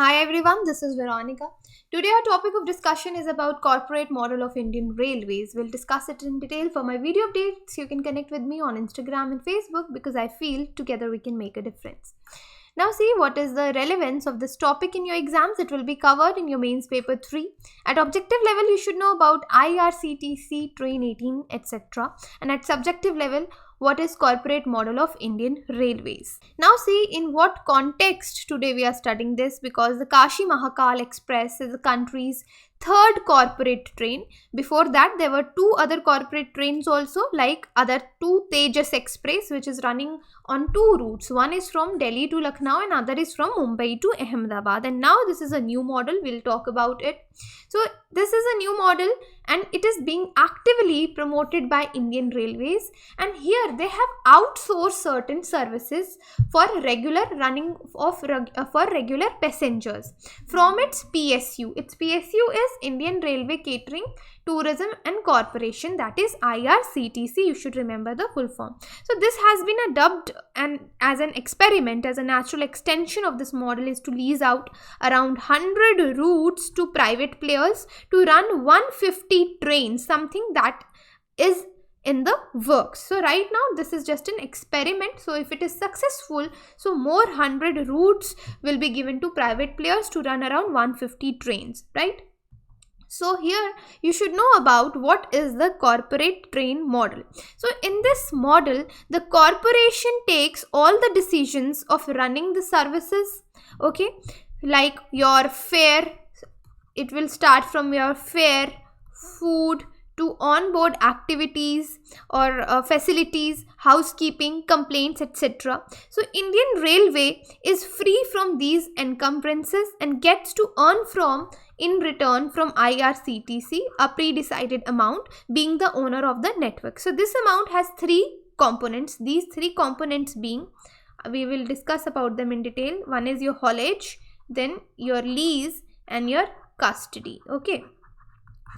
Hi everyone, this is Veronica. Today our topic of discussion is about corporate model of Indian Railways. We'll discuss it in detail. For my video updates, you can connect with me on Instagram and Facebook because I feel together we can make a difference. Now see what is the relevance of this topic in your exams. It will be covered in your mains paper 3. At objective level, you should know about IRCTC, Train 18, etc. And at subjective level, what is corporate model of Indian Railways. Now see in what context today we are studying this, because the Kashi Mahakal Express is the country's third corporate train. Before that there were two other corporate trains also, like other two Tejas Express, which is running on two routes. One is from Delhi to Lucknow and other is from Mumbai to Ahmedabad, and now this is a new model. We'll talk about it. So this is a new model and it is being actively promoted by Indian Railways, and here they have outsourced certain services for regular running of for regular passengers from its PSU. Its PSU is Indian Railway Catering, Tourism and Corporation, that is IRCTC. You should remember the full form. So this has been dubbed as an experiment, as a natural extension of this model is to lease out around 100 routes to private players to run 150 trains, something that is in the works. So right now this is just an experiment. So if it is successful, so more 100 routes will be given to private players to run around 150 trains, right? So here you should know about what is the corporate train model. So in this model, the corporation takes all the decisions of running the services, okay, like your fare. It will start from your fare, food, to onboard activities or facilities, housekeeping, complaints, etc. So Indian Railway is free from these encumbrances and gets to earn in return from IRCTC a pre-decided amount, being the owner of the network. So this amount has three components. These three components being, we will discuss about them in detail. One is your haulage, then your lease and your custody. Okay.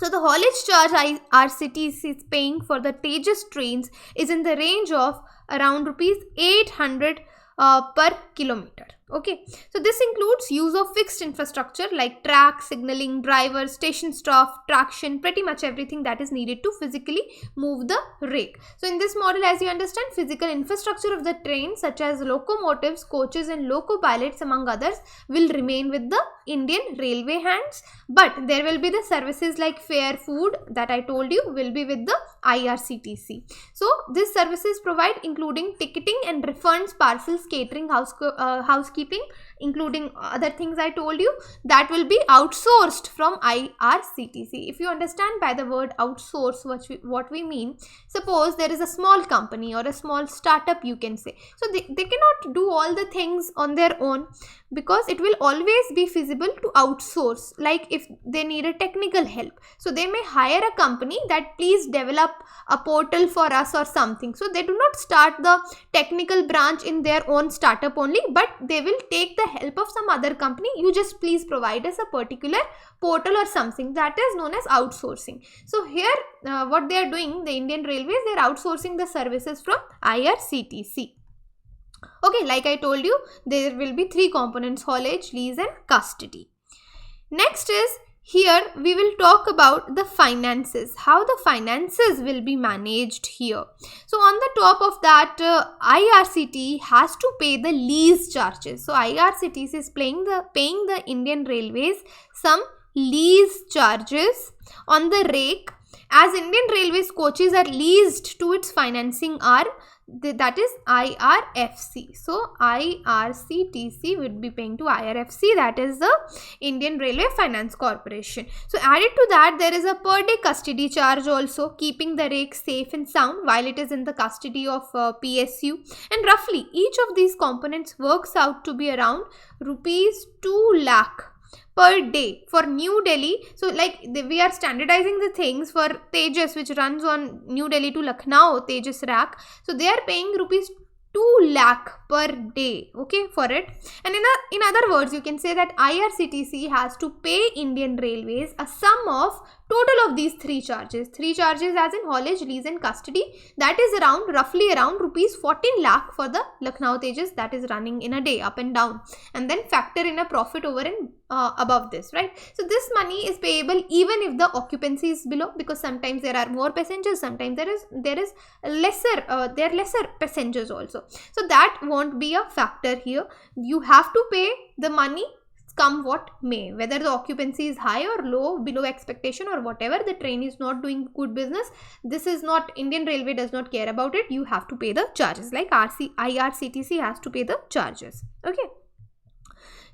So the haulage charge IRCTC is paying for the Tejas trains is in the range of around rupees 800 per kilometer. Okay, so this includes use of fixed infrastructure like track, signaling, drivers, station staff, traction, pretty much everything that is needed to physically move the rake. So in this model, as you understand, physical infrastructure of the train such as locomotives, coaches and loco pilots among others will remain with the Indian Railway hands, but there will be the services like fare, food that I told you will be with the IRCTC. So these services provide including ticketing and refunds, parcels, catering, housekeeping, including other things I told you, that will be outsourced from IRCTC. If you understand by the word outsource what we mean, suppose there is a small company or a small startup, you can say, so they cannot do all the things on their own, because it will always be feasible to outsource. Like if they need a technical help, so they may hire a company that please develop a portal for us or something. So they do not start the technical branch in their own startup only, but they will take the help of some other company. You just please provide us a particular portal or something. That is known as outsourcing. So here what they are doing, the Indian Railways, they are outsourcing the services from IRCTC. Okay, like I told you, there will be three components: haulage, lease and custody. Next is, here we will talk about the finances, how the finances will be managed here. So on the top of that, IRCT has to pay the lease charges. So IRCTC is paying the Indian Railways some lease charges on the rake, as Indian Railways coaches are leased to its financing arm, that is IRFC. So IRCTC would be paying to IRFC, that is the Indian Railway Finance Corporation. So added to that, there is a per day custody charge also, keeping the rake safe and sound while it is in the custody of PSU, and roughly each of these components works out to be around rupees 2 lakh per day for New Delhi. So like we are standardizing the things for Tejas, which runs on New Delhi to Lucknow Tejas rack. So they are paying rupees 2 lakh per day, okay, for it. And in other words, you can say that IRCTC has to pay Indian Railways a sum of total of these three charges as in haulage, lease and custody, that is roughly around rupees 14 lakh for the Lucknow Tejas that is running in a day up and down, and then factor in a profit over and above this, right? So this money is payable even if the occupancy is below, because sometimes there are more passengers, sometimes there is lesser passengers also, so that won't be a factor here. You have to pay the money come what may, whether the occupancy is high or low, below expectation or whatever, the train is not doing good business. This is not, Indian Railway does not care about it. You have to pay the charges, like IRCTC has to pay the charges. Okay.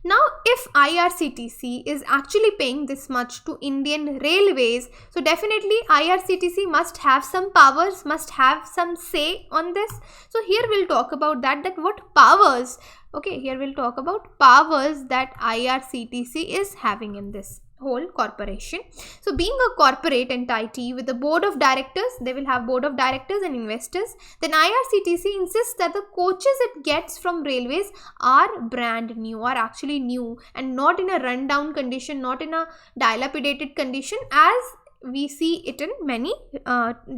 Now, if IRCTC is actually paying this much to Indian Railways, so definitely IRCTC must have some powers, must have some say on this. So here we'll talk about that what powers, okay, here we'll talk about powers that IRCTC is having in this whole corporation. So being a corporate entity with a board of directors, they will have board of directors and investors, then IRCTC insists that the coaches it gets from railways are brand new, are actually new and not in a rundown condition, not in a dilapidated condition as we see it in many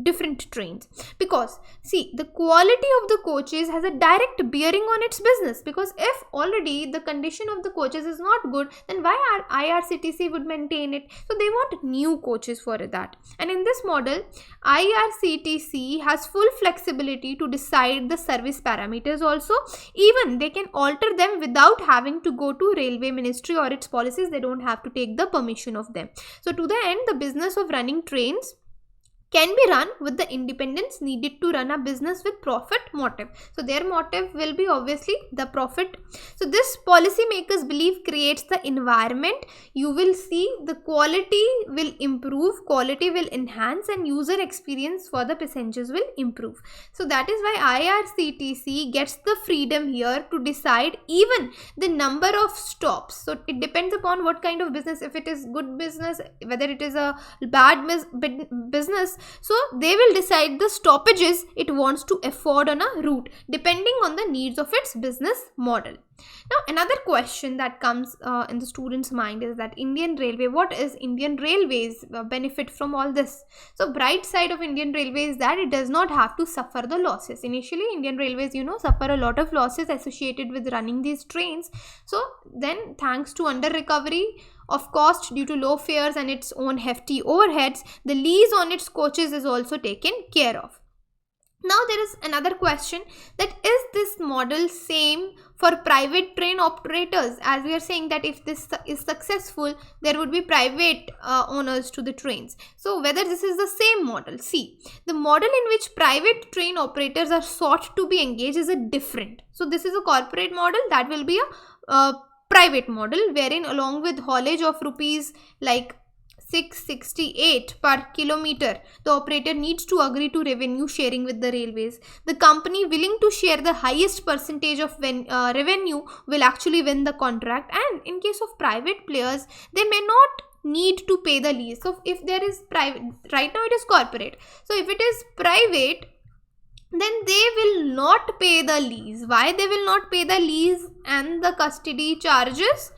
different trains. Because see, the quality of the coaches has a direct bearing on its business, because if already the condition of the coaches is not good, then why IRCTC would maintain it? So they want new coaches for that. And in this model, IRCTC has full flexibility to decide the service parameters also. Even they can alter them without having to go to Railway Ministry or its policies. They don't have to take the permission of them. So to the end, the business of running trains can be run with the independence needed to run a business with profit motive. So their motive will be obviously the profit. So this policymakers believe creates the environment. You will see the quality will improve, quality will enhance, and user experience for the passengers will improve. So that is why IRCTC gets the freedom here to decide even the number of stops. So it depends upon what kind of business, if it is good business, whether it is a bad business. So they will decide the stoppages it wants to afford on a route depending on the needs of its business model. Now another question that comes in the student's mind is that Indian Railway, what is Indian Railways benefit from all this? So bright side of Indian Railway is that it does not have to suffer the losses. Initially Indian Railways suffer a lot of losses associated with running these trains. So then thanks to under recovery of cost due to low fares and its own hefty overheads, the lease on its coaches is also taken care of. Now there is another question, that is this model same for private train operators? As we are saying that if this is successful, there would be private owners to the trains. So whether this is the same model? See, the model in which private train operators are sought to be engaged is a different. So this is a corporate model, that will be a private model, wherein along with haulage of rupees like 668 per kilometer, the operator needs to agree to revenue sharing with the railways. The company willing to share the highest percentage of revenue will actually win the contract. And in case of private players, they may not need to pay the lease. So if there is private, right now it is corporate, so if it is private, then they will not pay the lease. Why they will not pay the lease and the custody charges?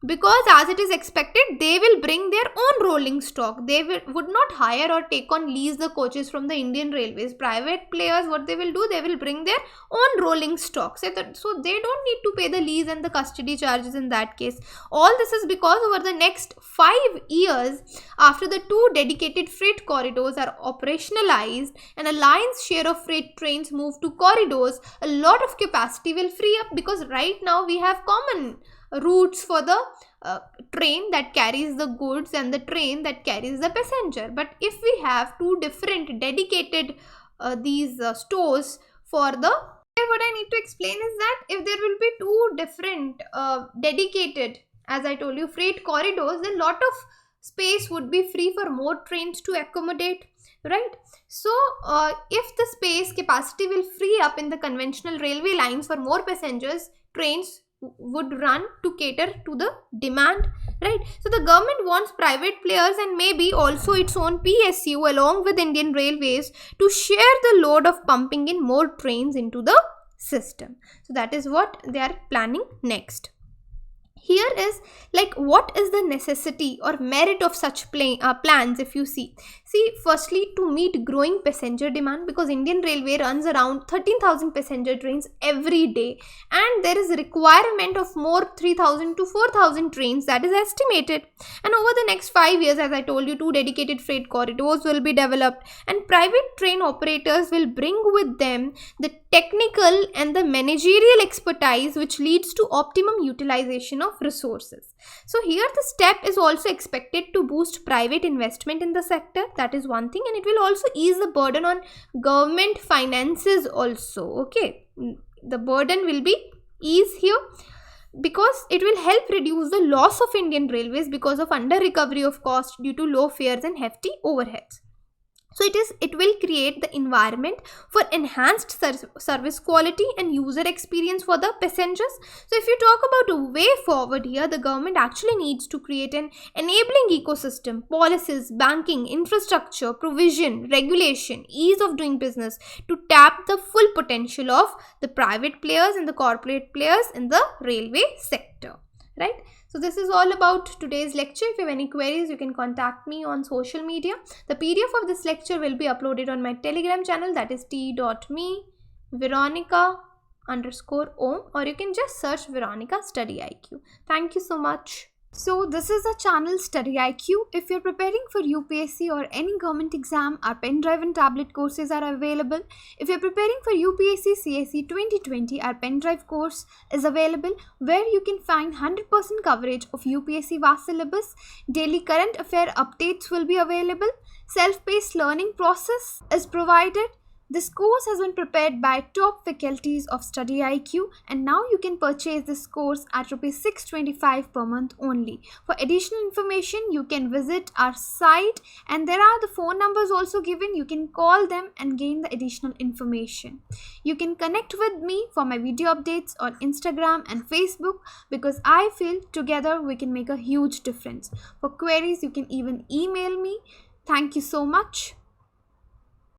Because as it is expected, they will bring their own rolling stock. They would not hire or take on lease the coaches from the Indian Railways. Private players, what they will do, they will bring their own rolling stock. So they don't need to pay the lease and the custody charges in that case. All this is because over the next 5 years, after the 2 dedicated freight corridors are operationalized and a lion's share of freight trains move to corridors, a lot of capacity will free up, because right now we have common routes for the train that carries the goods and the train that carries the passenger. But if we have 2 different dedicated these stores for the, what I need to explain is that if there will be 2 different dedicated, as I told you, freight corridors, then lot of space would be free for more trains to accommodate, right? So if the space capacity will free up in the conventional railway lines for more passengers, trains would run to cater to the demand, right? So the government wants private players and maybe also its own PSU along with Indian Railways to share the load of pumping in more trains into the system. So that is what they are planning next. Here is like what is the necessity or merit of such plans? If you see, firstly, to meet growing passenger demand, because Indian Railway runs around 13,000 passenger trains every day, and there is a requirement of more 3,000 to 4,000 trains that is estimated. And over the next 5 years, as I told you, 2 dedicated freight corridors will be developed, and private train operators will bring with them the technical and the managerial expertise, which leads to optimum utilization of resources. So here the step is also expected to boost private investment in the sector. That is one thing, and it will also ease the burden on government finances also. Okay, the burden will be eased here, because it will help reduce the loss of Indian Railways because of under recovery of cost due to low fares and hefty overheads. So it will create the environment for enhanced service quality and user experience for the passengers. So if you talk about a way forward here, the government actually needs to create an enabling ecosystem, policies, banking, infrastructure, provision, regulation, ease of doing business to tap the full potential of the private players and the corporate players in the railway sector, right? So this is all about today's lecture. If you have any queries, you can contact me on social media. The PDF of this lecture will be uploaded on my Telegram channel, that is t.me Veronica_Om, or you can just search Veronica StudyIQ. Thank you so much. So this is a channel StudyIQ. If you're preparing for UPSC or any government exam, our pen drive and tablet courses are available. If you're preparing for UPSC CSE 2020, our pen drive course is available, where you can find 100% coverage of UPSC vast syllabus. Daily current affair updates will be available. Self-paced learning process is provided. This course has been prepared by top faculties of StudyIQ, and now you can purchase this course at Rs 625 per month only. For additional information, you can visit our site, and there are the phone numbers also given. You can call them and gain the additional information. You can connect with me for my video updates on Instagram and Facebook, because I feel together we can make a huge difference. For queries, you can even email me. Thank you so much.